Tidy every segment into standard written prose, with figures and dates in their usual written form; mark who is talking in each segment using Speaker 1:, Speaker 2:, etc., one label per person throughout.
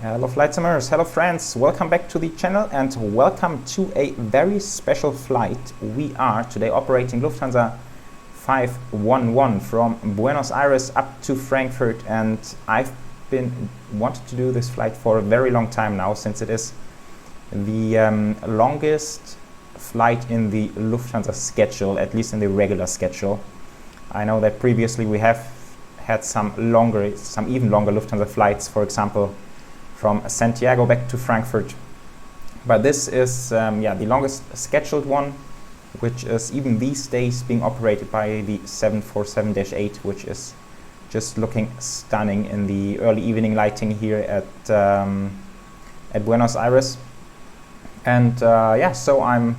Speaker 1: Hello flight simmers, hello friends, welcome back to the channel and welcome to a very special flight. We are today operating Lufthansa 511 from Buenos Aires up to Frankfurt, and I've been wanted to do this flight for a very long time now, since it is the longest flight in the Lufthansa schedule, at least in the regular schedule. I know that previously we have had some even longer Lufthansa flights, for example from Santiago back to Frankfurt, but this is the longest scheduled one, which is even these days being operated by the 747-8, which is just looking stunning in the early evening lighting here at Buenos Aires. And so I'm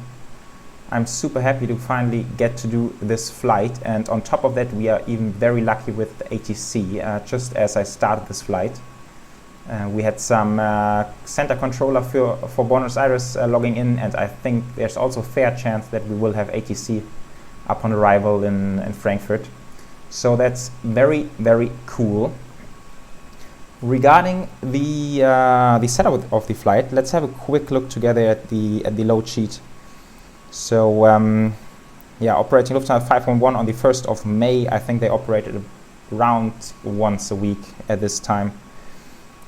Speaker 1: super happy to finally get to do this flight, and on top of that we are even very lucky with the ATC. Just as I started this flight, we had some center controller for Buenos Aires logging in, and I think there's also a fair chance that we will have ATC upon arrival in Frankfurt. So that's very, very cool. Regarding the setup of the flight, let's have a quick look together at the load sheet. So operating Lufthansa 511 on the 1st of May, I think they operated around once a week at this time.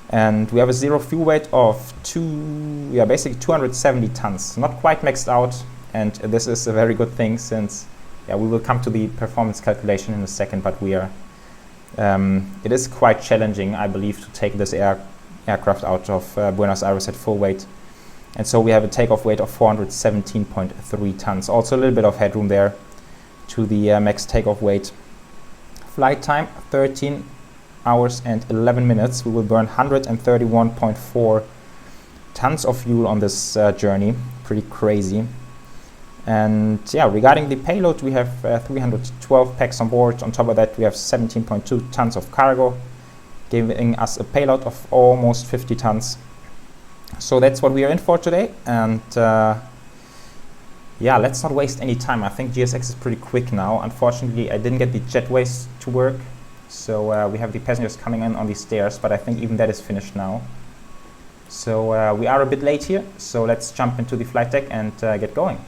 Speaker 1: And we have a zero fuel weight of basically 270 tons, not quite maxed out, and this is a very good thing, since we will come to the performance calculation in a second, but we are it is quite challenging, I believe, to take this aircraft out of Buenos Aires at full weight. And so we have a takeoff weight of 417.3 tons. Also a little bit of headroom there to the max takeoff weight. Flight time 13 hours and 11 minutes. We will burn 131.4 tons of fuel on this journey. Pretty crazy. And regarding the payload, we have 312 packs on board. On top of that, we have 17.2 tons of cargo, giving us a payload of almost 50 tons. So that's what we are in for today, and let's not waste any time. I think GSX is pretty quick now. Unfortunately, I didn't get the jetways to work, so we have the passengers coming in on the stairs, but I think even that is finished now. So we are a bit late here, so let's jump into the flight deck and get going.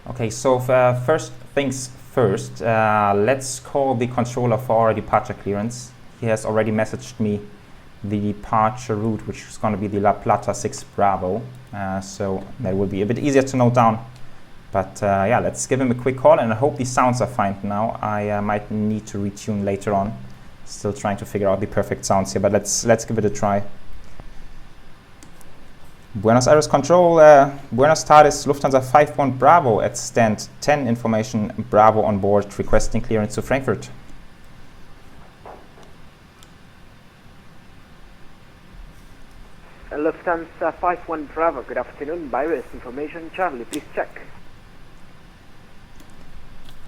Speaker 1: Okay, so first things first, let's call the controller for our departure clearance. He has already messaged me the departure route, which is going to be the La Plata 6 Bravo, so that will be a bit easier to note down. But let's give him a quick call, and I hope the sounds are fine now. I might need to retune later on. Still trying to figure out the perfect sounds here, but let's give it a try. Buenos Aires Control, Buenos Tardes, Lufthansa 51 Bravo at stand 10, information Bravo on board, requesting clearance to Frankfurt.
Speaker 2: Lufthansa 51 Bravo, good afternoon. Virus information Charlie, please check.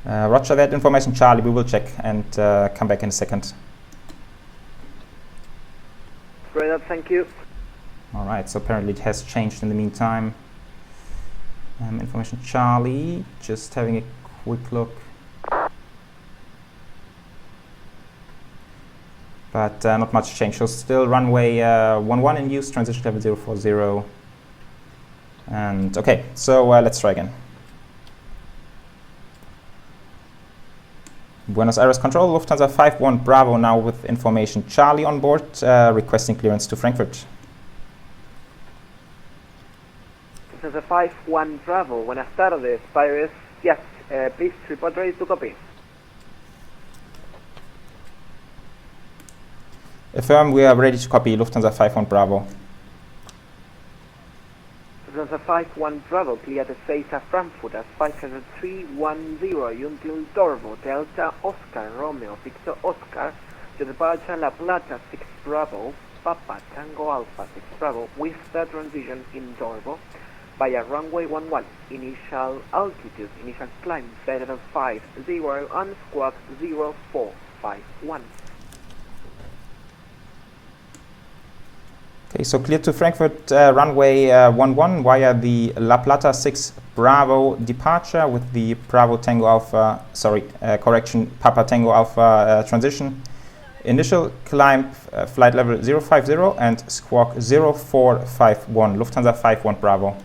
Speaker 1: Roger that, information Charlie, we will check and come back in a second.
Speaker 2: Right up, thank you.
Speaker 1: Alright, so apparently it has changed in the meantime. Information Charlie, just having a quick look. But not much change, so still runway 11 in use, transition level 040. And okay, so let's try again. Buenos Aires Control, Lufthansa 51 Bravo now with information Charlie on board, requesting clearance to Frankfurt.
Speaker 2: Lufthansa 51 Bravo, buenas tardes, Virus, yes, please report ready to copy.
Speaker 1: Affirm, we are ready to copy, Lufthansa 51 Bravo.
Speaker 2: Lufthansa 51 Bravo, clear the SAEZ Frankfurt as 50310, Untitled Turbo, Delta Oscar, Romeo, Victor Oscar, to departure La Plata 6 Bravo, Papa Tango Alpha 6 Bravo, with the transition in Turbo, via runway 11, initial altitude, initial climb 750 and squawk 0451.
Speaker 1: Okay, so clear to Frankfurt, runway 11 via the La Plata 6 Bravo departure with the Bravo Tango Alpha, Papa Tango Alpha transition Initial climb flight level 050 and squawk 0451, Lufthansa 51 Bravo.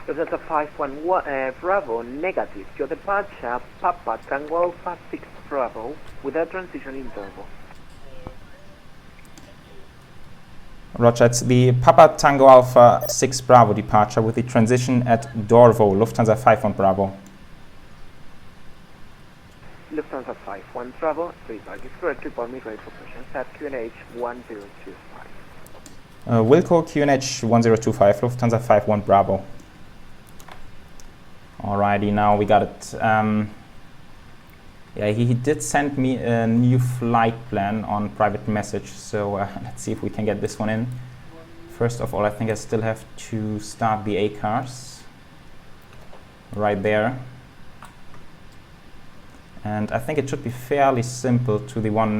Speaker 2: Lufthansa 511 Bravo, negative. Your departure, Papa Tango Alpha 6 Bravo, without transition interval.
Speaker 1: Roger, it's the Papa Tango Alpha 6 Bravo departure with the transition at Dorvo, Lufthansa 51 Bravo.
Speaker 2: Lufthansa 51 Bravo, 3 targets correct, report me ready for operations at QNH 1025.
Speaker 1: Wilco QNH 1025, Lufthansa 51 Bravo. Alrighty, now we got it. Yeah, he did send me a new flight plan on private message, so let's see if we can get this one in. First of all, I think I still have to start the ACARS right there. And I think it should be fairly simple to the one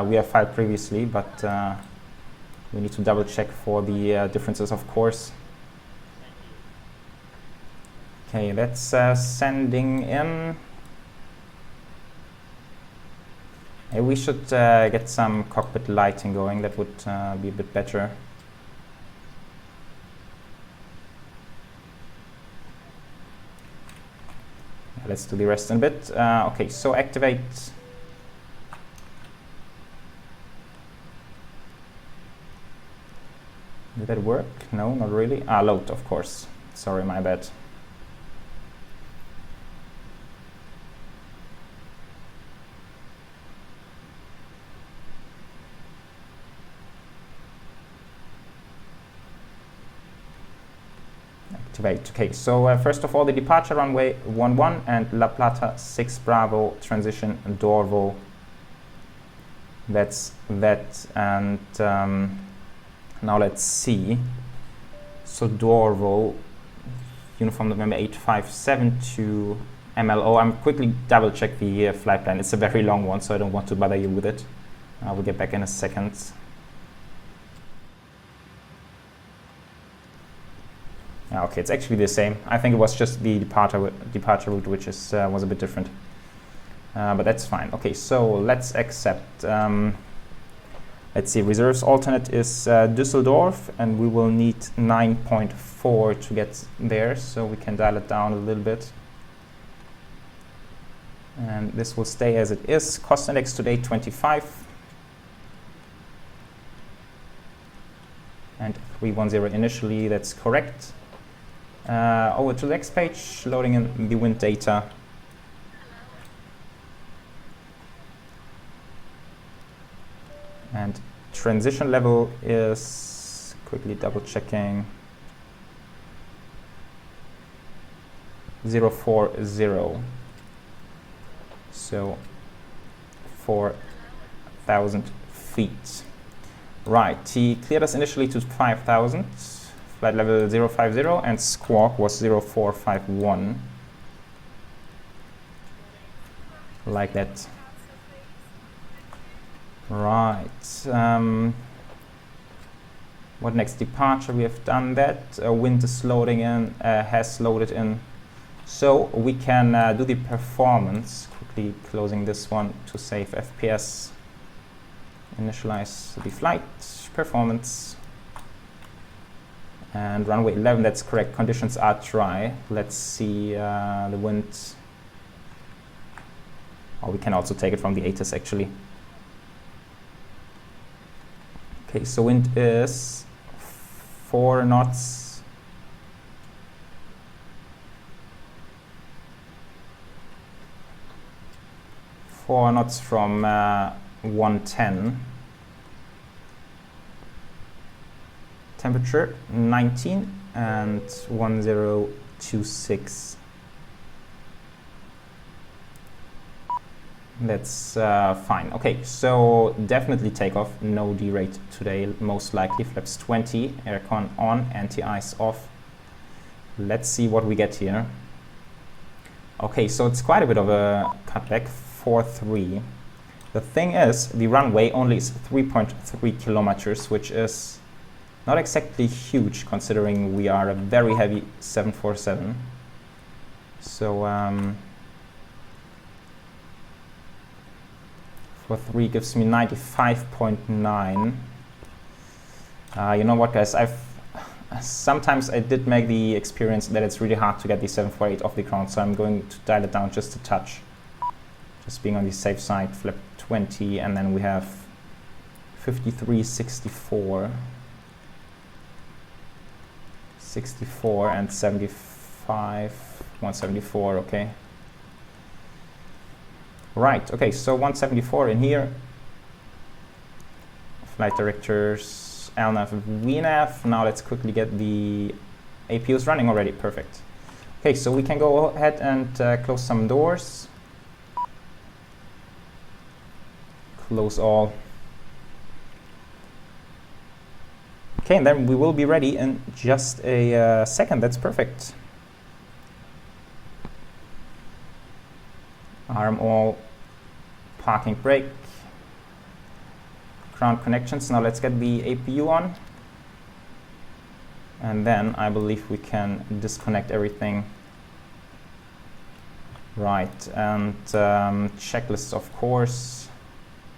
Speaker 1: we have filed previously, but we need to double check for the differences, of course. Okay, that's sending in. Hey, we should get some cockpit lighting going. That would be a bit better. Let's do the rest in a bit. Okay, so activate. Did that work? No, not really. Load, of course. Sorry, my bad. Activate. Okay, so first of all, the departure runway 11 and La Plata 6 Bravo transition Dorvo. That's that, and now let's see. So Dorvo, Uniform November 857 to MLO. I'm quickly double check the flight plan. It's a very long one, so I don't want to bother you with it. We'll get back in a second. Okay, it's actually the same. I think it was just the departure route which is was a bit different, but that's fine. Okay, so let's accept. Let's see, reserves alternate is Düsseldorf, and we will need 9.4 to get there, so we can dial it down a little bit. And this will stay as it is. Cost index today 25. And 310 initially, that's correct. Over to the next page, loading in the wind data. And transition level is, quickly double checking, 040. So 4,000 feet. Right, he cleared us initially to 5,000. Flight level 050 and squawk was 0451. Like that. Right. What next? Departure, we have done that. Wind is loading in, has loaded in. So we can do the performance. Quickly closing this one to save FPS. Initialize the flight, performance. And runway 11, that's correct. Conditions are dry. Let's see the wind. Or we can also take it from the ATIS actually. Okay, so wind is 4 knots. Four knots from 110. Temperature 19 and 1026. That's fine. Okay, so definitely takeoff. No derate today, most likely. Flaps 20, aircon on, anti-ice off. Let's see what we get here. Okay, so it's quite a bit of a cutback, 4.3. The thing is, the runway only is 3.3 kilometers, which is not exactly huge considering we are a very heavy 747. So for 3 gives me 95.9. You know what, guys? Sometimes I did make the experience that it's really hard to get the 748 off the ground, so I'm going to dial it down just a touch. Just being on the safe side, flip 20, and then we have 53.64. 64 and 75, 174, okay. Right, okay, so 174 in here. Flight directors, LNAV, VNAV. Now let's quickly get the APUs running already, perfect. Okay, so we can go ahead and close some doors. Close all. Okay, and then we will be ready in just a second. That's perfect. Arm all, parking brake, ground connections. Now let's get the APU on. And then I believe we can disconnect everything. Right, and checklists, of course.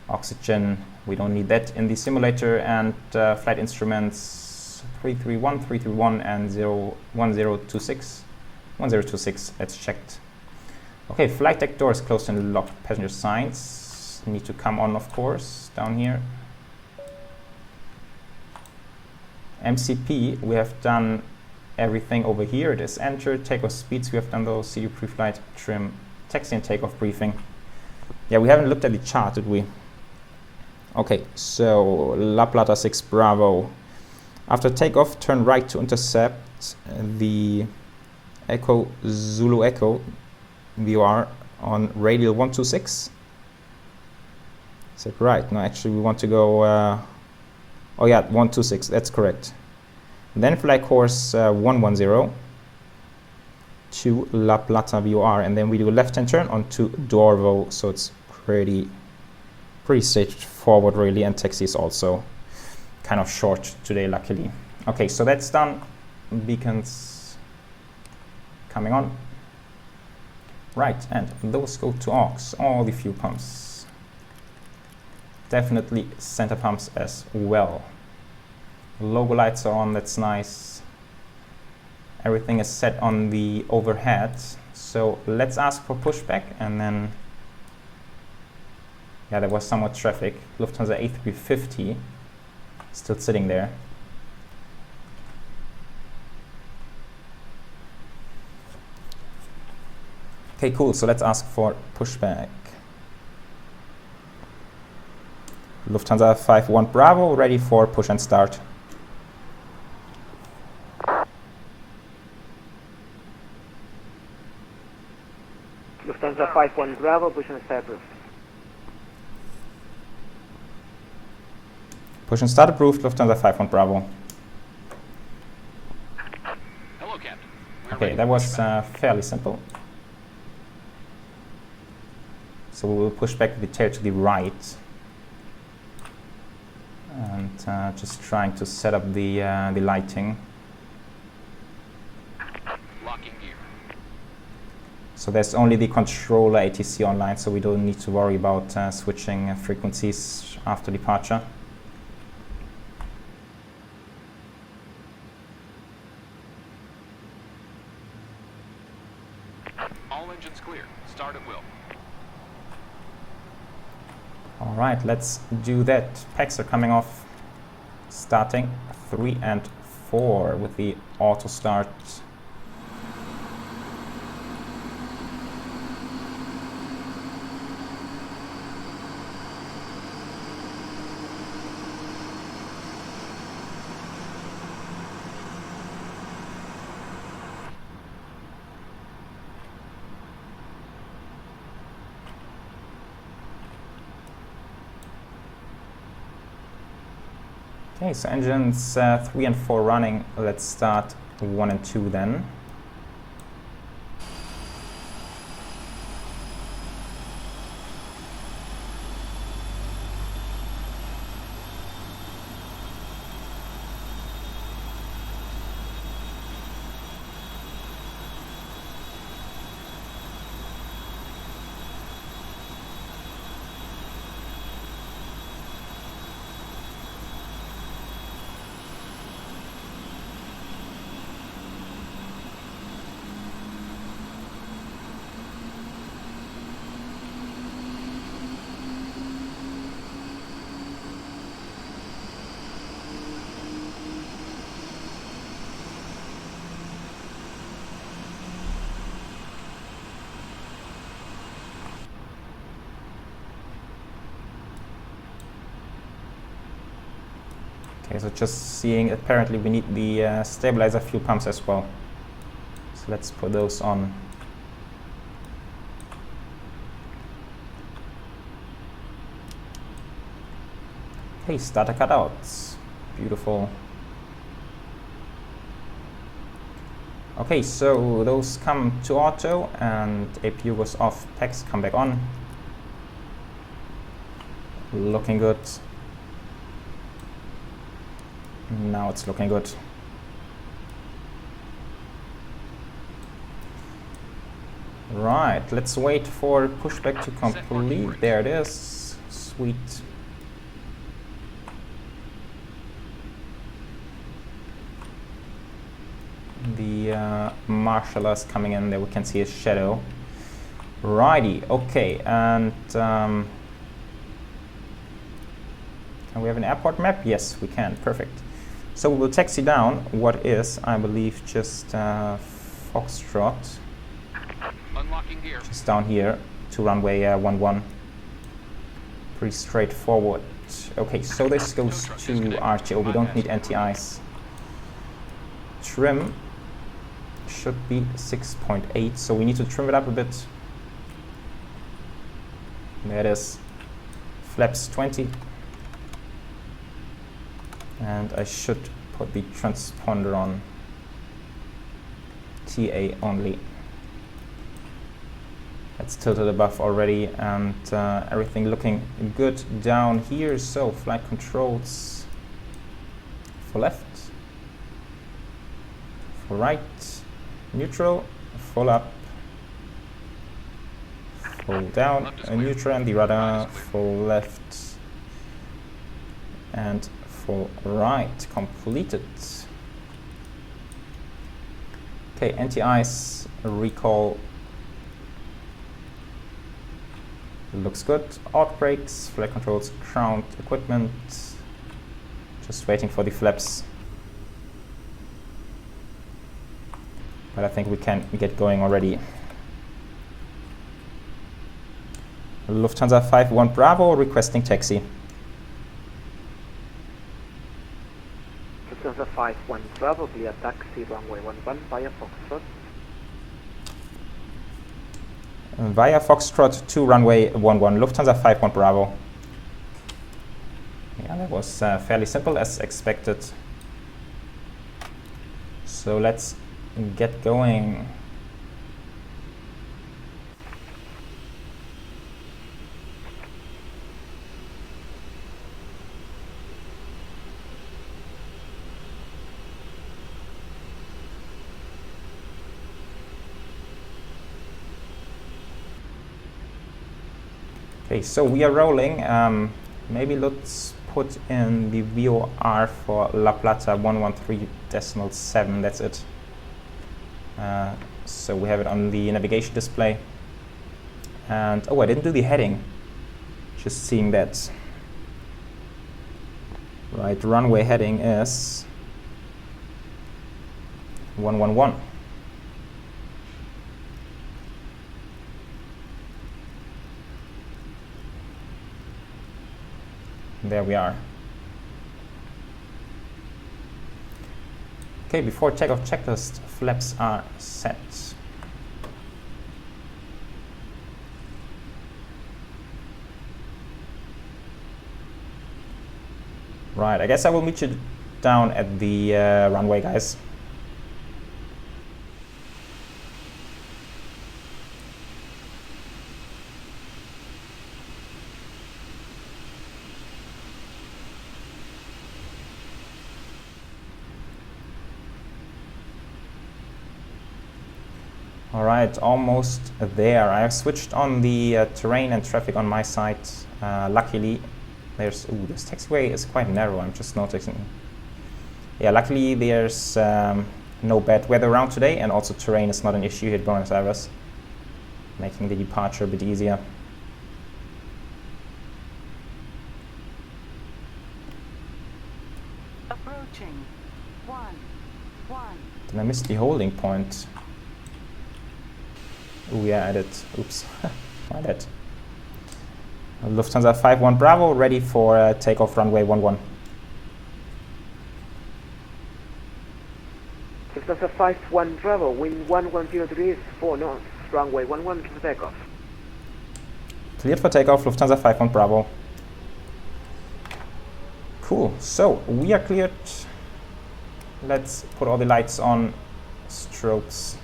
Speaker 1: Oxygen, we don't need that in the simulator, and flight instruments 331, 331, and 1026. 1026, that's checked. Okay, flight deck doors closed and locked. Passenger signs need to come on, of course, down here. MCP, we have done everything over here. It is entered. Takeoff speeds, we have done those. CU pre-flight, trim, taxi and takeoff briefing. Yeah, we haven't looked at the chart, did we? Okay, so La Plata 6 Bravo. After takeoff, turn right to intercept the Echo Zulu Echo VOR on radial 126. Is that right? No, actually we want to go, oh yeah, 126, that's correct. Then fly course 110 to La Plata VOR, and then we do a left-hand turn onto Dorvo, so it's pretty straightforward really, and taxi is also kind of short today, luckily. Okay, so that's done. Beacons coming on. Right, and those go to aux, all the fuel pumps. Definitely center pumps as well. Logo lights are on, that's nice. Everything is set on the overhead. So let's ask for pushback, and then yeah, there was somewhat traffic. Lufthansa A350 still sitting there. Okay, cool. So let's ask for pushback. Lufthansa 51 Bravo, ready for push and start.
Speaker 2: Lufthansa 51 Bravo, push and start approved.
Speaker 1: Push and start approved, Lufthansa 51 Bravo.
Speaker 3: Hello, Captain.
Speaker 1: Okay, that was fairly simple. So we will push back the tail to the right. And just trying to set up the lighting.
Speaker 3: Locking gear.
Speaker 1: So there's only the controller ATC online, so we don't need to worry about switching frequencies after departure.
Speaker 3: All engines clear. Start at will.
Speaker 1: All right, let's do that. Packs are coming off. Starting 3 and 4 with the auto start. Okay, so engines 3 and 4 running. Let's start 1 and 2 then. Okay, so just seeing, apparently we need the stabilizer fuel pumps as well. So let's put those on. Hey, starter cutouts. Beautiful. Okay, so those come to auto and APU goes off, packs come back on. Looking good. Now it's looking good. Right, let's wait for pushback to complete. There it is. Sweet. The marshaller is coming in. There we can see his shadow. Righty, okay, and can we have an airport map? Yes, we can. Perfect. So we will taxi down what is, I believe, just Foxtrot.
Speaker 3: Unlocking gear.
Speaker 1: Just down here to runway 11. Pretty straightforward. Okay, so this goes to RTO. We don't need anti-ice. Trim should be 6.8, so we need to trim it up a bit. There it is. Flaps 20. And I should put the transponder on TA only. That's tilted above already, and everything looking good down here. So flight controls for left, for right, neutral, full up, full down, neutral, and the rudder, full left, and full right. Completed. Okay, anti-ice, recall. Looks good. Out brakes, flight controls, ground equipment. Just waiting for the flaps. But I think we can get going already. Lufthansa 5.1 Bravo requesting taxi.
Speaker 2: Lufthansa 5.1 Bravo via taxi runway 11 via Foxtrot.
Speaker 1: Via Foxtrot to runway 11, Lufthansa 5.1 Bravo. Yeah, that was fairly simple as expected. So let's get going. Okay, so we are rolling. Maybe let's put in the VOR for La Plata 113.7. That's it. So we have it on the navigation display. And oh, I didn't do the heading. Just seeing that. Right, runway heading is 111. There we are. Okay, before takeoff checklist, flaps are set. Right, I guess I will meet you down at the runway, guys. Alright, almost there. I have switched on the terrain and traffic on my side. Luckily, this taxiway is quite narrow, I'm just noticing. Yeah, luckily there's no bad weather around today, and also terrain is not an issue here at Buenos Aires, making the departure a bit easier.
Speaker 4: Approaching 11.
Speaker 1: Did I miss the holding point? Oh yeah, I did. Oops, my bad. Lufthansa 5.1 Bravo ready for takeoff runway 11.
Speaker 2: Lufthansa 5-1 Bravo, wind 110 degrees, 4 knots, runway 11 for takeoff.
Speaker 1: Cleared for takeoff, Lufthansa 5-1 Bravo. Cool, so we are cleared. Let's put all the lights on, strobes.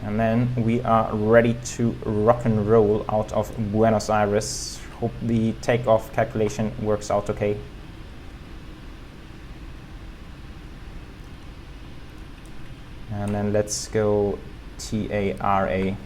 Speaker 1: And then we are ready to rock and roll out of Buenos Aires. Hope the takeoff calculation works out okay. And then let's go TARA.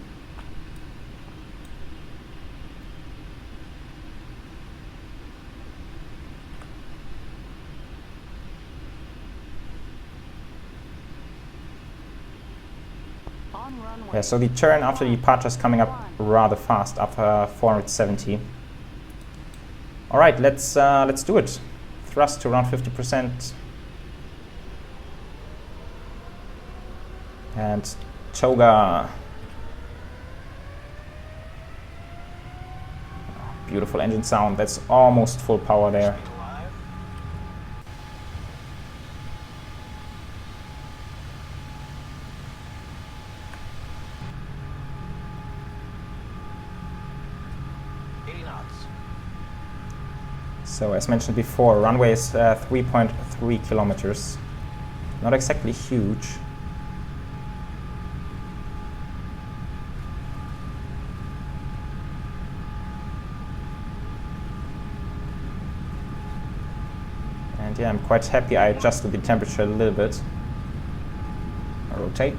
Speaker 1: Yeah, so the turn after the departure is coming up rather fast, after 470. All right, let's do it. Thrust to around 50%. And toga. Beautiful engine sound. That's almost full power there. So as mentioned before, runway is 3.3 kilometers. Not exactly huge. And yeah, I'm quite happy I adjusted the temperature a little bit. Rotate.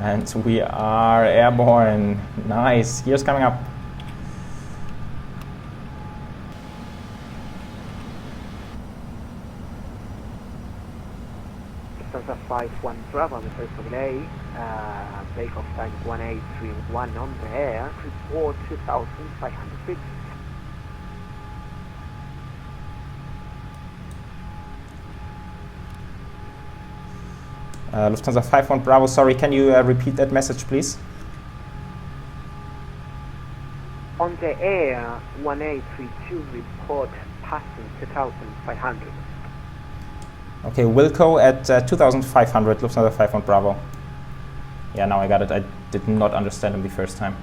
Speaker 1: And we are airborne. Nice. Gears coming up.
Speaker 2: Lufthansa 5-1 Bravo on the first delay. Takeoff time 1831 on the air. Report 2,500 feet.
Speaker 1: Lufthansa 5-1 Bravo, sorry, can you repeat that message, please?
Speaker 2: On the air, 1832 report passing 2,500.
Speaker 1: Okay, Wilco at 2,500, Lufthansa 5-1 Bravo. Yeah, now I got it. I did not understand him the first time.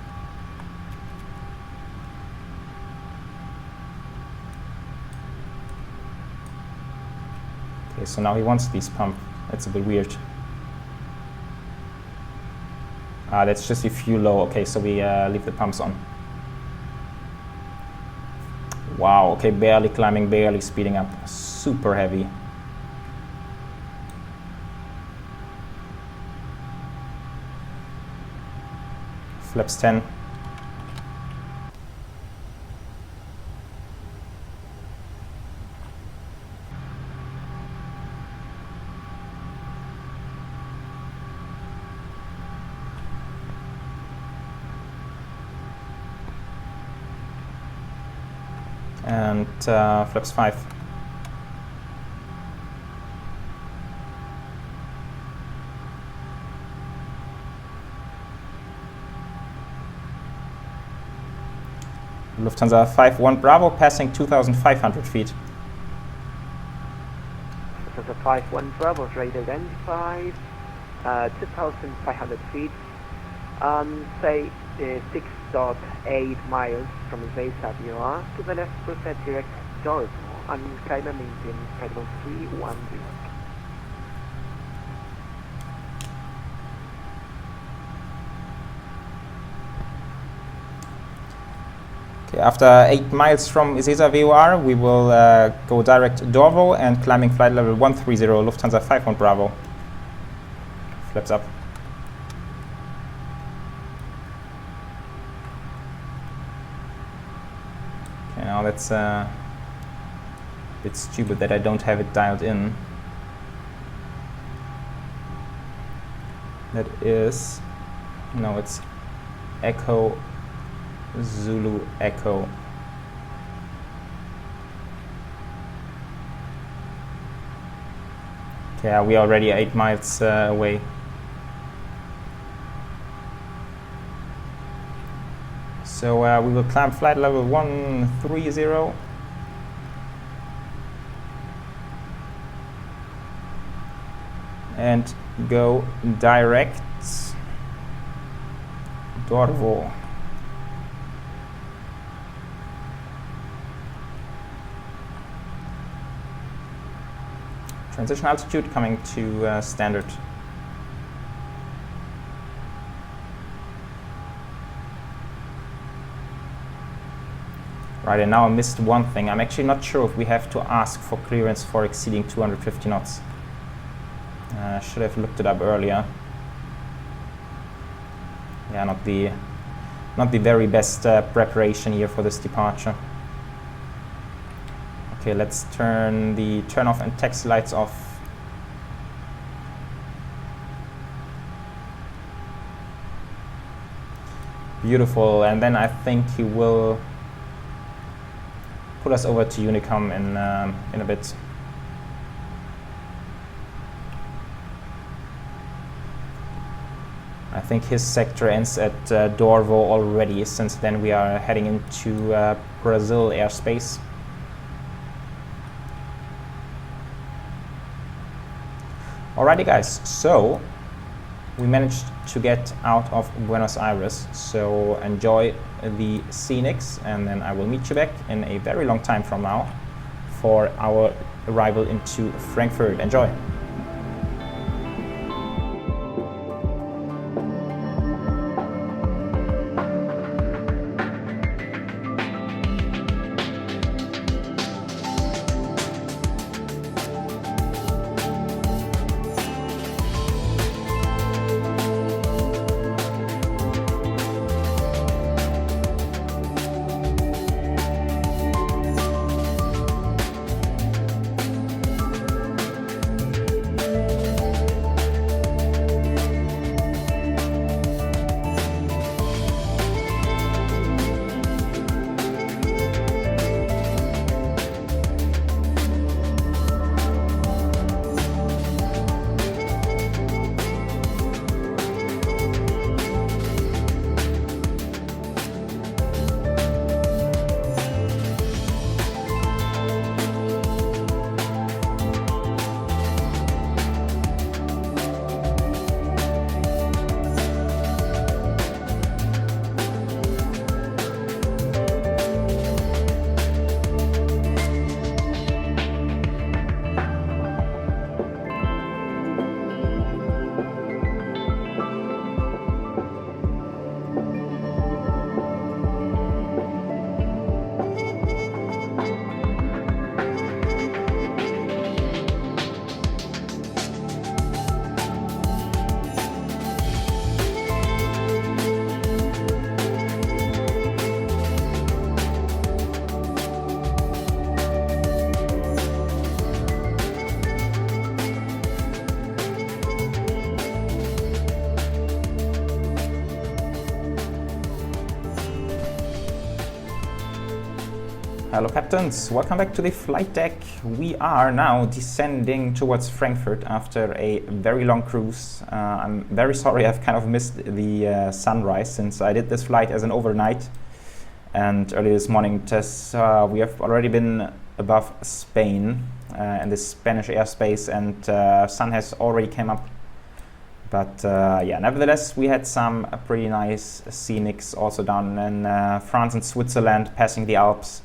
Speaker 1: Okay, so now he wants these pump. That's a bit weird. That's just the fuel low. Okay, so we leave the pumps on. Wow, okay, barely climbing, barely speeding up. Super heavy. Flaps 10. And flaps 5. Lufthansa 5-1 Bravo passing 2,500 feet.
Speaker 2: Lufthansa 5-1 Bravo radar identified 2,500 feet. Say 6.8 miles from the base at you are. To the left, proceed direct Dorvo and climb and maintain schedule 310.
Speaker 1: Okay, after 8 miles from Ezeiza VOR, we will go direct Dorvo and climbing flight level 130, Lufthansa 5-1 Bravo. Flaps up. Okay, now that's a bit stupid that I don't have it dialed in. That is, no, it's Echo Zulu Echo. Okay, we are already 8 miles away. So we will climb flight level 130 and go direct Dorvo. Transition altitude coming to standard. Right, and now I missed one thing. I'm actually not sure if we have to ask for clearance for exceeding 250 knots. Should have looked it up earlier. Yeah, not the very best preparation here for this departure. Okay, let's turn the turn off and taxi lights off. Beautiful, and then I think he will put us over to Unicom in a bit. I think his sector ends at Dorvo already, since then we are heading into Brazil airspace. Alrighty guys, so we managed to get out of Buenos Aires, so enjoy the scenics, and then I will meet you back in a very long time from now for our arrival into Frankfurt. Enjoy! Hello captains, welcome back to the flight deck. We are now descending towards Frankfurt after a very long cruise. I'm very sorry I've kind of missed the sunrise, since I did this flight as an overnight, and early this morning we have already been above Spain in the Spanish airspace, and sun has already came up. But yeah, nevertheless we had some pretty nice scenics also down in France and Switzerland, passing the Alps,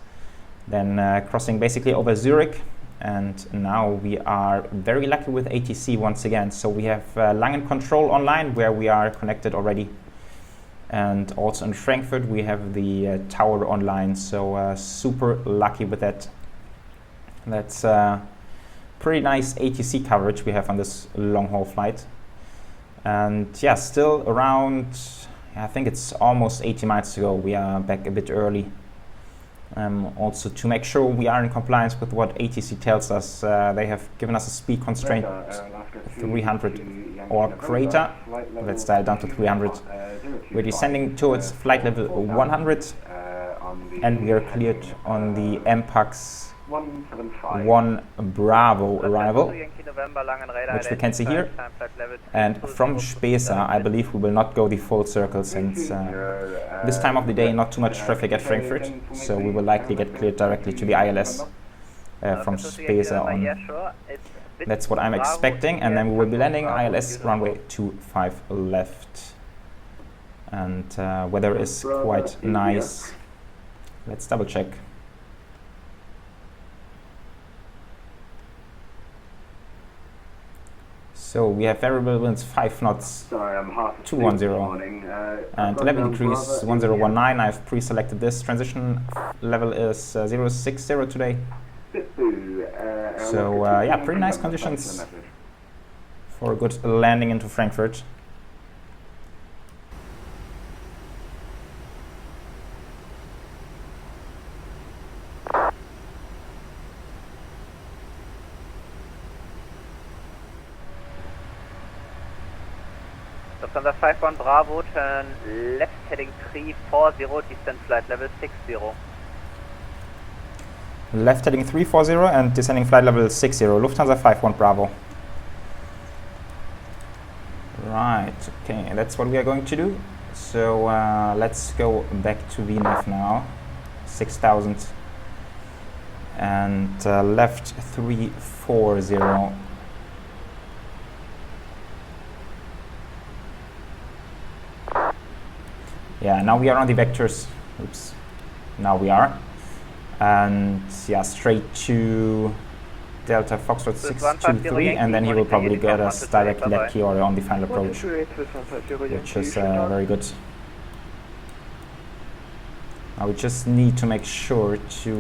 Speaker 1: then crossing basically over Zurich, and now we are very lucky with ATC once again. So we have Langen Control online, where we are connected already, and also in Frankfurt we have the tower online, so super lucky with that. That's pretty nice ATC coverage we have on this long haul flight. And yeah, still around, I think it's almost 80 miles to go. We are back a bit early. Also to make sure we are in compliance with what ATC tells us, they have given us a speed constraint 300 or greater. Let's dial down to 300. We're descending towards flight level 100, and we are cleared on the MPAX 1 Bravo arrival, which we can see here. And from Spesa, I believe we will not go the full circle since this time of the day not too much traffic at Frankfurt, so we will likely get cleared directly to the ILS from Spesa on. That's what I'm expecting, and then we will be landing ILS runway 25 left. And weather is quite nice. Let's double check. So we have variable winds 5 knots, 210, and 11 degrees 1019. I've pre-selected this. Transition level is 060 today. So yeah, pretty nice conditions for a good landing into Frankfurt.
Speaker 5: Lufthansa 51 Bravo, turn left heading 340, descend flight level 60.
Speaker 1: Left heading 340 and descending flight level 60, Lufthansa 51 Bravo. Right, okay, that's what we are going to do. So let's go back to VNAV now, 6000, and left 340. Yeah, now we are on the vectors. Oops. Now we are. And yeah, straight to Delta Foxtrot 623, and then he will probably get us direct leg key order on the final approach, which is very good. Now we just need to make sure to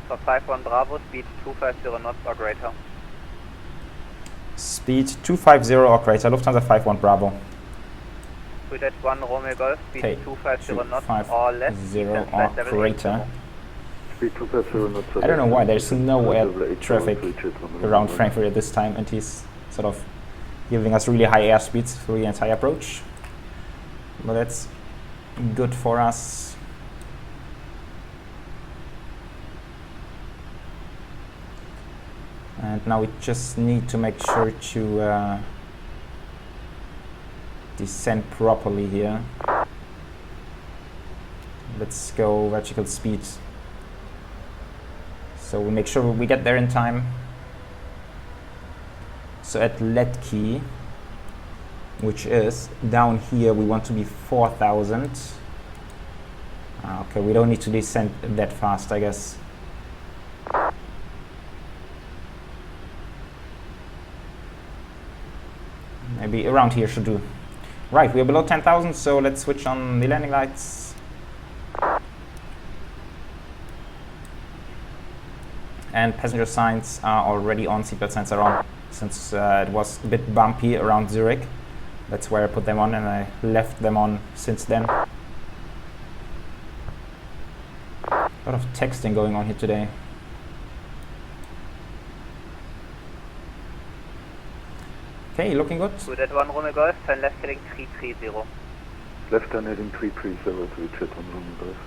Speaker 5: for 51 Bravo, speed 250 knots or greater.
Speaker 1: Speed 250 or greater, Lufthansa 51 Bravo.
Speaker 5: Sweet 1 Romeo Golf, speed
Speaker 1: Okay,
Speaker 5: 250 knots or less,
Speaker 1: 0 or greater. I don't know why there's no air traffic around Frankfurt at this time, and he's sort of giving us really high air speeds through the entire approach. But that's good for us. And now we just need to make sure to descend properly here. Let's go vertical speed. So we make sure we get there in time. So at lead key, which is down here, we want to be 4000. Okay, we don't need to descend that fast, I guess. Maybe around here should do. Right, we are below 10,000, so let's switch on the landing lights. And passenger signs are already on, seatbelt signs are on, since it was a bit bumpy around Zurich. That's where I put them on, and I left them on since then. A lot of texting going on here today. Okay, looking good.
Speaker 5: Good at 1 Romeo Golf, turn left heading 330.
Speaker 6: Left turn heading 330 to reach it on Romeo Golf.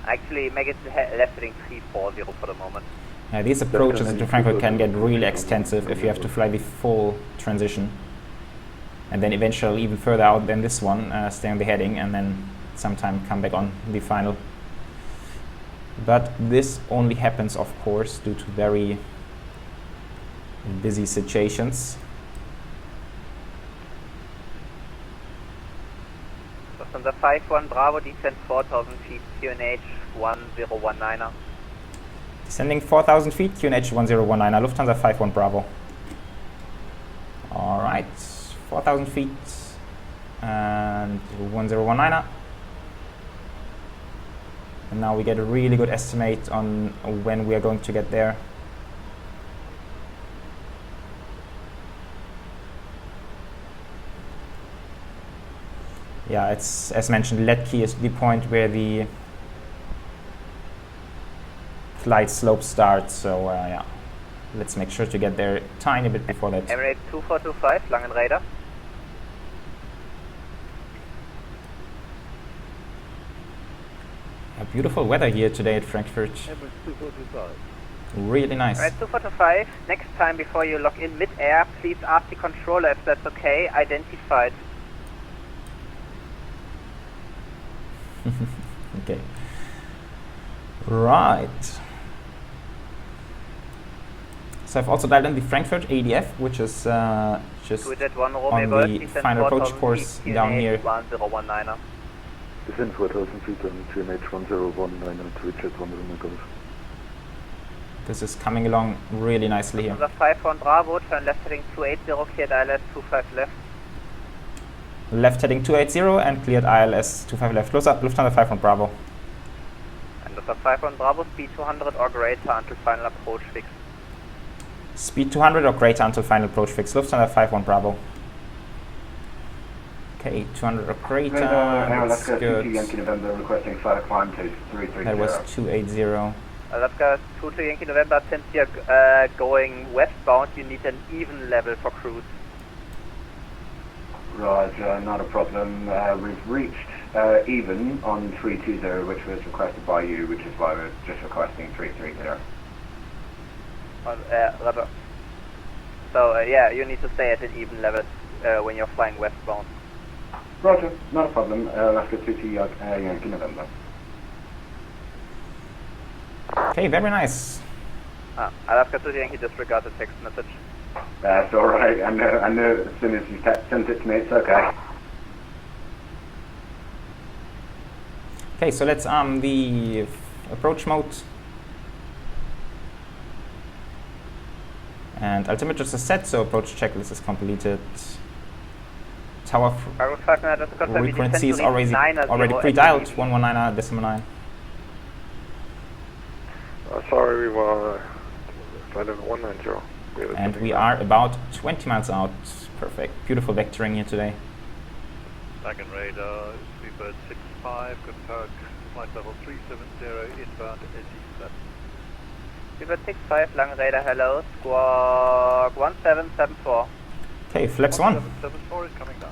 Speaker 5: Actually, make it left heading 340 for the moment.
Speaker 1: Yeah, these approaches into Frankfurt can get really extensive if you have to fly the full transition. And then eventually even further out than this one, stay on the heading, and then sometime come back on the final. But this only happens, of course, due to very busy situations.
Speaker 5: On the 51 Bravo, descend 4000 feet, QNH 1019.
Speaker 1: Descending 4000 feet, QNH 1019, Lufthansa 51 Bravo. Alright, 4000 feet and 1019. And now we get a really good estimate on when we are going to get there. Yeah, it's, as mentioned, lead key is the point where the flight slope starts, so yeah, let's make sure to get there a tiny bit before that.
Speaker 5: Emirates 2425, Langenraider.
Speaker 1: beautiful weather here today at Frankfurt. Really nice.
Speaker 5: Alright, 2425. Next time before you log in mid-air, please ask the controller if that's okay. Identified.
Speaker 1: Okay. Right. So I've also dialed in the Frankfurt EDDF, which is just on the final approach course down here.
Speaker 6: Descent 4000 feet on QNH 1019 to reach at 1 Golf.
Speaker 1: This is coming along really nicely here.
Speaker 5: Lufthansa 51 Bravo, turn left heading 280, cleared ILS 25 left.
Speaker 1: Left heading 280 and cleared ILS 25 left. Closer, Lufthansa 51 Bravo.
Speaker 5: And Lufthansa 51 Bravo, speed 200 or greater until final approach fix.
Speaker 1: Speed 200 or greater until final approach fix. Lufthansa 51 Bravo. Okay, 200 or greater, that's good.
Speaker 7: Yankee November requesting flight climb to 330.
Speaker 1: That was 280.
Speaker 5: Alaska 2 to Yankee November, since you're going westbound, you need an even level for cruise.
Speaker 7: Roger, not a problem. We've reached even on 320, which was requested by you, which is why we're just requesting 330.
Speaker 5: Roger. So yeah, you need to stay at an even level when you're flying westbound.
Speaker 7: Roger, not a problem. Alaska 2 to Yankee November.
Speaker 1: Okay, very nice.
Speaker 5: Alaska 2 to Yankee, disregard the text message.
Speaker 7: That's alright, I know as soon as you sent it to me, it's okay.
Speaker 1: Okay, so let's arm the approach mode. And altimeters are set, so approach checklist is completed. Tower frequency is already pre-dialed, 119.9.
Speaker 6: Sorry, we were flight level 190.
Speaker 1: And we are about 20 miles out. Perfect. Beautiful vectoring here today.
Speaker 8: Back in radar, Speedbird 65, confirm flight level 370, inbound SAEZ.
Speaker 5: Speedbird 65, long radar, hello, squawk 1774.
Speaker 1: Okay, flaps 1.
Speaker 8: 1774 is coming down.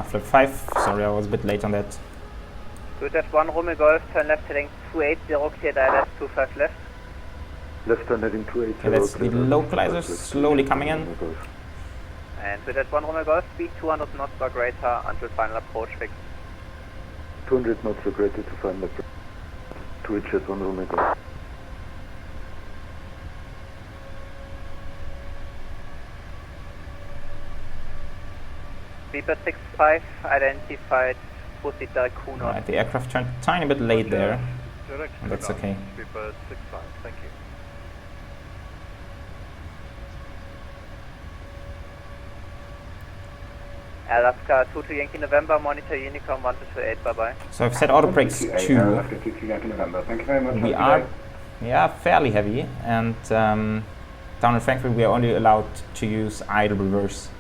Speaker 1: Flap 5, sorry I was a bit late on that.
Speaker 5: Good, at 1 Romeo Golf, turn left heading 280, cleared ILS 25 left.
Speaker 6: Left turn heading 280.
Speaker 1: Okay, that's the localizer slowly coming in.
Speaker 5: And with that 1 Romeo Golf, speed 200 knots or greater until final approach fix.
Speaker 6: 200 knots or greater to final approach. To reach at 1 Romeo Golf.
Speaker 5: Speedbird 65, identified, proceed direct Kuno.
Speaker 1: Right, the aircraft turned a tiny bit late there. And that's okay.
Speaker 8: Speedbird 65, thank you.
Speaker 5: Alaska 2 to Yankee November, monitor Unicorn 1228, bye bye.
Speaker 1: So I've set auto brakes 2.
Speaker 7: Alaska 2 to Yankee November. Thank you very much.
Speaker 1: We are fairly heavy, and down in Frankfurt we are only allowed to use idle reverse.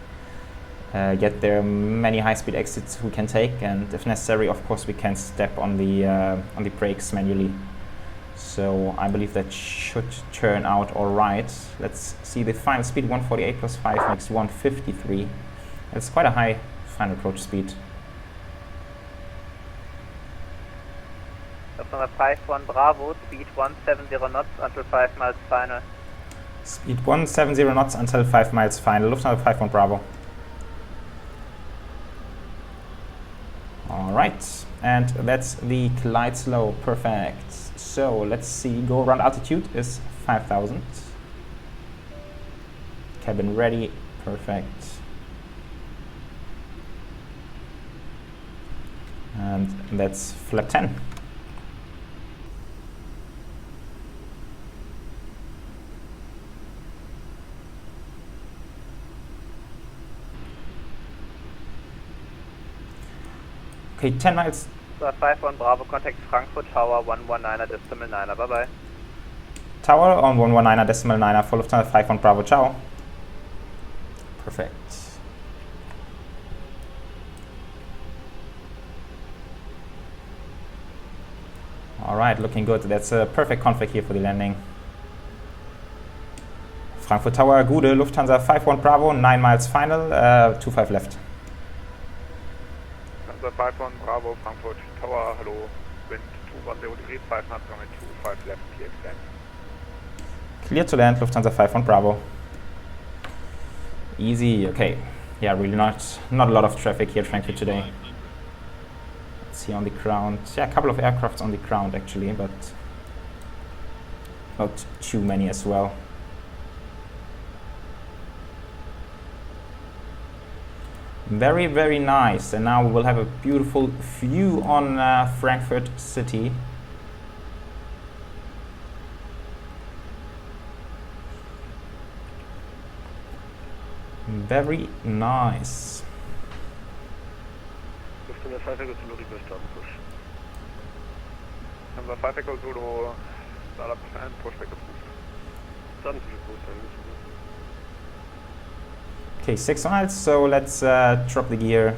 Speaker 1: Yet there are many high-speed exits we can take, and if necessary, of course, we can step on the brakes manually. So I believe that should turn out all right. Let's see the final speed. 148 plus 5 makes 153. It's quite a high final approach speed.
Speaker 5: Lufthansa 51 Bravo, speed 170 knots until 5 miles final.
Speaker 1: Speed 170 knots until 5 miles final. Lufthansa 51 Bravo. Alright, and that's the glide slow, perfect. So let's see, go around altitude is 5,000. Cabin ready, perfect. And that's flap 10. Okay, 10 miles.
Speaker 5: 51 Bravo, contact Frankfurt Tower 119.9, bye bye.
Speaker 1: Tower on 119.9 for Lufthansa 51 Bravo, ciao. Perfect. Alright, looking good. That's a perfect config here for the landing. Frankfurt Tower, Gude, Lufthansa 5-1 Bravo, 9 miles final, 25 left.
Speaker 8: Lufthansa 5-1 Bravo, Frankfurt Tower, hello, wind 210 degrees, 5 knots, runway 25 left, clear to land.
Speaker 1: Clear to land, Lufthansa 5-1 Bravo. Easy, okay. Yeah, really not a lot of traffic here at Frankfurt today. Let's see on the ground. Yeah, a couple of aircrafts on the ground actually, but not too many as well. Very, very nice. And now we will have a beautiful view on Frankfurt city. Very nice.
Speaker 8: Lufthansa 5 Echo Zulu, reverse down push. Lufthansa 5 Echo Zulu, startup and pushback approved. Starting to report.
Speaker 1: Okay, 6 miles, so let's drop the gear.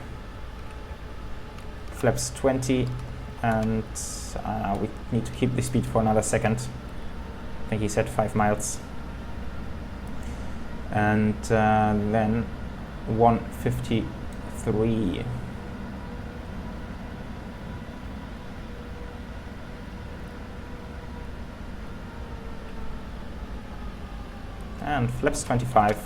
Speaker 1: Flaps 20, and we need to keep the speed for another second. I think he said 5 miles. And then 153. And flaps 25.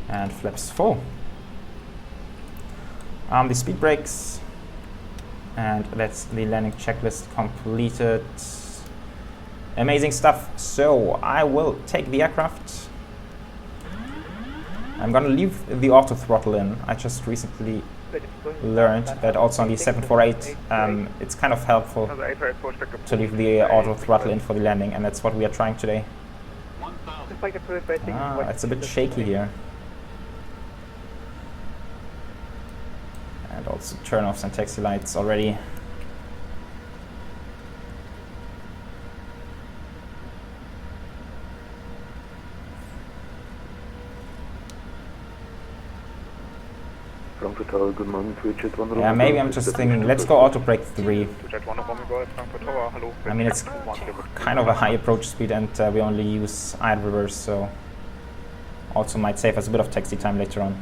Speaker 1: And flaps 4. The speed brakes, and that's the landing checklist completed. Amazing stuff. So I will take the aircraft. I'm gonna leave the auto throttle in. I just recently learned that also on the 748 it's kind of helpful to leave the auto throttle in for the landing, and that's what we are trying today. It's a bit shaky here. And also turn-offs and taxi lights already.
Speaker 6: Frankfurt Tower, good morning, Richard 1.
Speaker 1: Yeah, maybe I'm just thinking, let's go auto brake 3. I mean, it's kind of a high approach speed, and we only use idle reverse, so also might save us a bit of taxi time later on.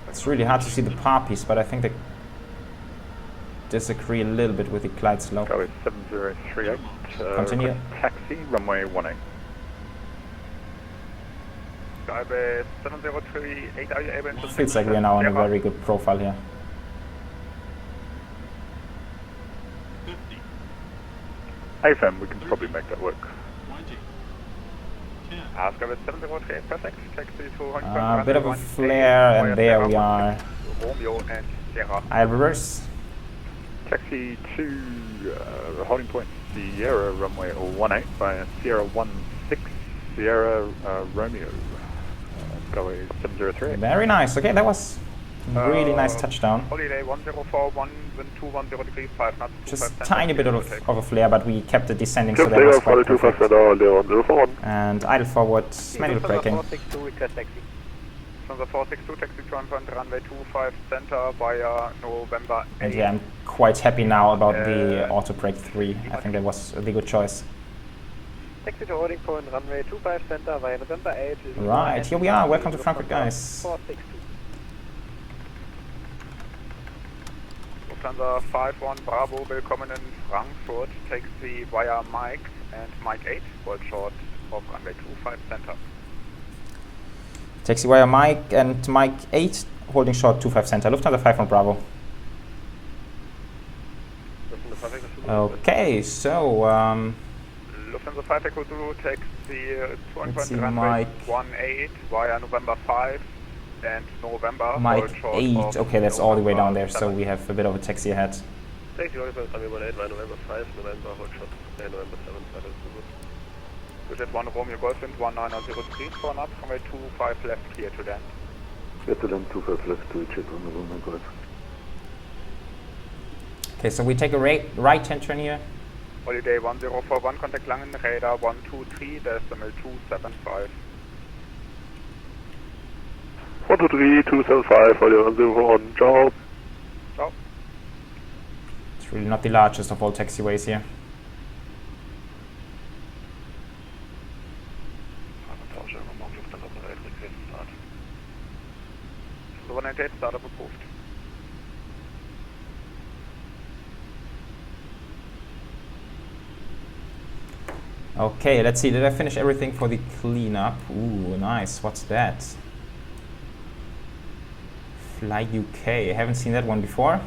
Speaker 1: It's really hard to see the par piece, but I think they disagree a little bit with the glide slope.
Speaker 8: Go with 7038.
Speaker 1: Continue.
Speaker 8: Taxi, runway 18. Skybase 7038, are you able to...
Speaker 1: Feels like we are now on a very good profile here.
Speaker 8: 50. AFM, we can probably make that work. ASCA with 7038, perfect. Taxi to Hong Kong.
Speaker 1: A bit of a flare, and there we are.
Speaker 8: Romeo and Sierra.
Speaker 1: I'll reverse.
Speaker 8: Taxi to holding point Sierra, runway 18 by Sierra 16, Sierra Romeo. Skyway 703.
Speaker 1: Very nice. Okay, that was really nice touchdown.
Speaker 8: Holiday 1041, wind 210 degrees, 5 knots.
Speaker 1: Just tiny bit of a flare, but we kept it descending, so that was quite perfect. And idle forward, manual braking.
Speaker 8: From the 462 taxi to runway 25 center via November 8.
Speaker 1: And yeah, I'm quite happy now about the auto brake 3. I think that was the good choice.
Speaker 2: Taxi to holding point runway 25 center via November 8.
Speaker 1: Right, here we are. Welcome to Frankfurt, guys.
Speaker 2: 462.
Speaker 8: Lufthansa 5-1 Bravo, willkommen in Frankfurt. Taxi via Mike and Mike 8, hold short of runway 25 center.
Speaker 1: Taxi via Mike and Mike 8, holding short 25 center. Lufthansa 5-1 Bravo. Okay, so
Speaker 8: Lufthansa 5 Echo Zulu, taxi to runway
Speaker 1: Mike
Speaker 8: 18 via November 5 and November.
Speaker 1: Mike 8, okay, that's all the way down there, so we have a bit of a taxi ahead.
Speaker 8: Taxi runway 18 via November 5, November, hold short, November 7, Jet 1 Romeo Golf Wind 1903 for an up, runway 25 left, clear to land.
Speaker 6: Clear to land 25 left to Jet 1 Romeo Golf.
Speaker 1: Okay, so we take a right-hand turn here.
Speaker 8: Holiday 1041, contact Langen, radar 123, decimal 275.
Speaker 6: 123, 275, Holiday 101, ciao.
Speaker 8: Ciao.
Speaker 1: It's really not the largest of all taxiways here.
Speaker 8: So 198, startup approved.
Speaker 1: Okay, let's see. Did I finish everything for the cleanup? Ooh, nice. What's that? Fly UK. I haven't seen that one before.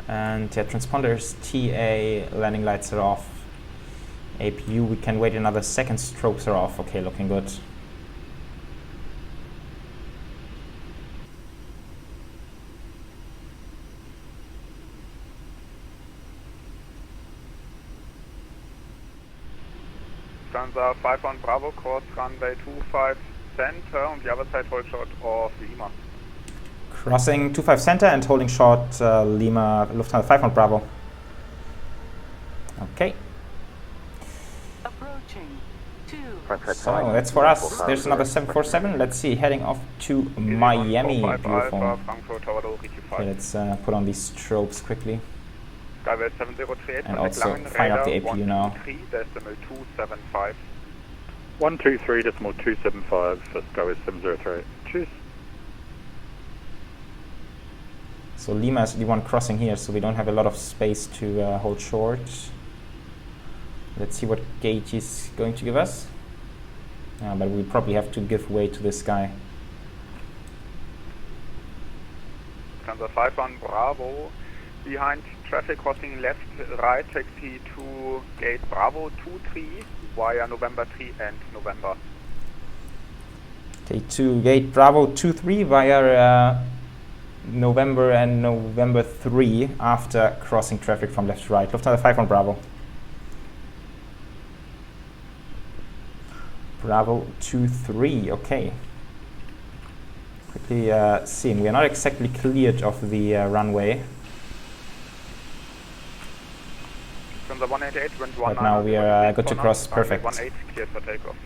Speaker 1: And yeah, transponders TA, landing lights are off. APU, we can wait another second, strobes are off. Okay, looking good.
Speaker 8: Lufthansa 51 Bravo, course runway 25 center und the other side hold short of Lima.
Speaker 1: Crossing 25 center and holding short Lima, Lufthansa 51 Bravo. Okay.
Speaker 4: Approaching 2.
Speaker 1: So that's for us. There's another 747. Let's see, heading off to Miami. Beautiful. Okay, let's put on these strobes quickly.
Speaker 8: Skyway 703,
Speaker 1: and also find out the APU now.
Speaker 8: 123.275.
Speaker 6: 123.275 for Skyway 703. Cheers.
Speaker 1: So Lima is the one crossing here, so we don't have a lot of space to hold short. Let's see what gauge he's going to give us. But we probably have to give way to this guy.
Speaker 8: Lufthansa 51 Bravo, behind traffic crossing left, right, taxi to gate Bravo 23 via November 3 and November.
Speaker 1: Okay, to gate Bravo 23 via November and November 3 after crossing traffic from left to right. Lufthansa 51 Bravo. Bravo 23, okay. Quickly seeing, we are not exactly cleared of the runway.
Speaker 8: From the 188 went
Speaker 1: But now we are good to cross, perfect.
Speaker 8: 18 cleared for takeoff.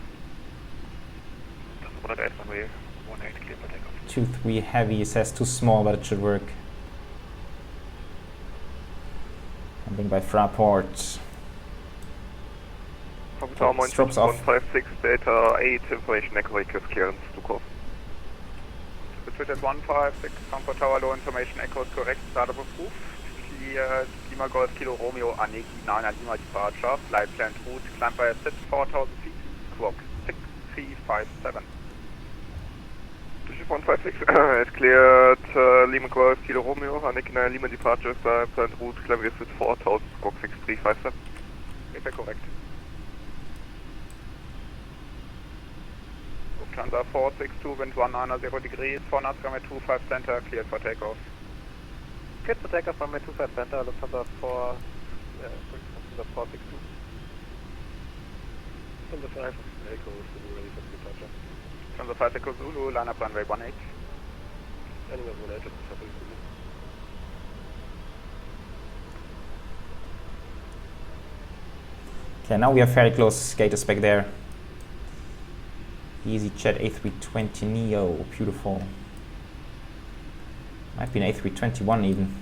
Speaker 8: 188 runway 18 cleared for takeoff.
Speaker 1: 2-3 heavy, says too small, but it should work. Landing by Fraport.
Speaker 8: Strobes
Speaker 1: off.
Speaker 8: 156 data 8 information echo clearance to course. Switch at 156 Frankfurt Tower, low information echo is correct, startup approved. Clear Lima Golf Kilo Romeo Aniki 9 Lima departure, flight planned route, climb by ascent 4000 feet, squawk 6357. 156 it's cleared Lima Golf Kilo Romeo Aniki 9 Lima departure, flight planned route, climb by ascent 4000, squawk 6357. Is that correct? Lufthansa 462, wind 190 degrees, 4 knots, runway 25 center, cleared for takeoff. Cleared for takeoff, runway 25 center, Lufthansa 462. Lufthansa 5 Echo Zulu, ready for departure. Lufthansa 5 Echo Zulu, line up runway 18. Anyway, 18, Zulu.
Speaker 1: Okay, now we are very close, gate is back there. EasyJet A320 Neo, beautiful. Might be an A321 even.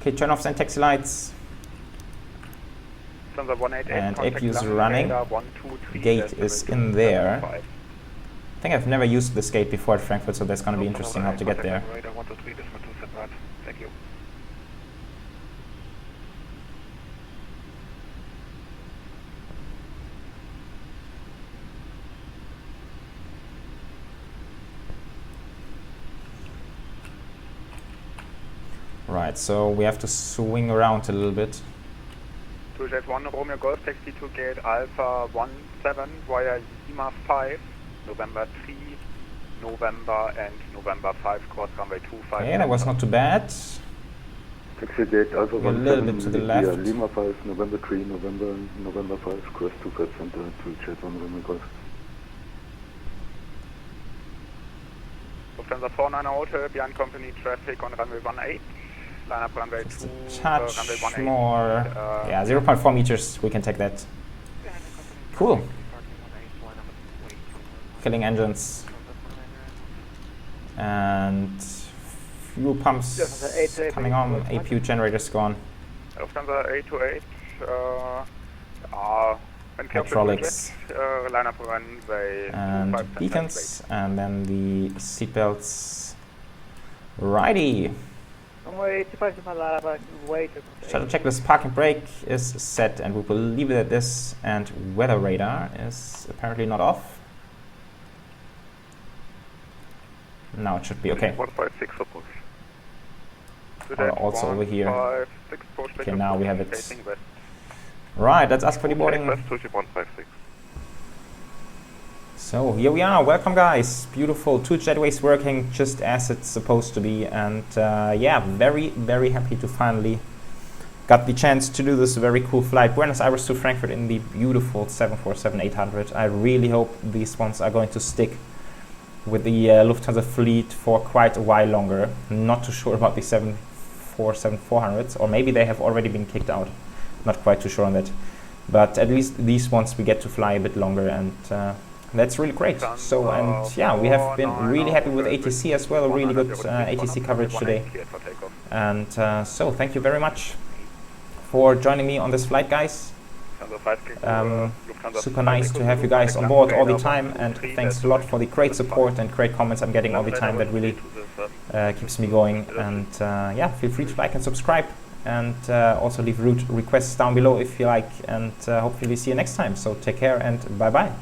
Speaker 1: Okay, turn off and taxi lights. And APU is running. Gate is in there. I think I've never used this gate before at Frankfurt, so that's going to be interesting how to get there.
Speaker 8: Thank you.
Speaker 1: Right, so we have to swing around a little bit.
Speaker 8: To Jet 1 Romeo Golf taxi to gate Alpha 17 via Lima 5, November 3, November and November 5, course runway 25.
Speaker 1: Okay, that was not too bad.
Speaker 6: 68 Alpha
Speaker 1: We're a little bit
Speaker 6: 17,
Speaker 1: to the
Speaker 6: Lydia,
Speaker 1: left.
Speaker 6: Lima 5, November 3, November 5, cross 2 Flight Center, to jet 1 Romeo Golf.
Speaker 8: Lufthansa 49 Hotel, behind company traffic on runway 18, line up runway 2,
Speaker 1: Touch
Speaker 8: runway 18.
Speaker 1: more. Yeah, 0.4 meters. We can take that. Cool. Filling engines. And fuel pumps coming on. APU generators gone.
Speaker 8: Lufthansa 828,
Speaker 1: Hydraulics.
Speaker 8: Line up runway
Speaker 1: And
Speaker 8: 25
Speaker 1: beacons. And then the seatbelts. Righty. Shuttle checklist parking brake is set, and we will leave it at this. And weather radar is apparently not off. Now it should be okay.
Speaker 8: 156 approach.
Speaker 1: Or also over here.
Speaker 8: 156, approach
Speaker 1: Okay, now we have it.
Speaker 8: facing west.
Speaker 1: Right, let's ask for the boarding.
Speaker 8: West 156.
Speaker 1: So here we are. Welcome, guys. Beautiful. 2 jetways working just as it's supposed to be. And yeah, very, very happy to finally got the chance to do this very cool flight. Buenos Aires to Frankfurt in the beautiful 747-800. I really hope these ones are going to stick with the Lufthansa fleet for quite a while longer. Not too sure about the 747-400s, or maybe they have already been kicked out. Not quite too sure on that. But at least these ones we get to fly a bit longer, and that's really great. So, and yeah, we have been really happy with ATC as well. Really good ATC coverage today. And so thank you very much for joining me on this flight, guys. Super nice to have you guys on board all the time, and thanks a lot for the great support and great comments I'm getting all the time. That really keeps me going. And yeah, feel free to like and subscribe, and also leave route requests down below if you like, and hopefully see you next time. So take care and bye bye.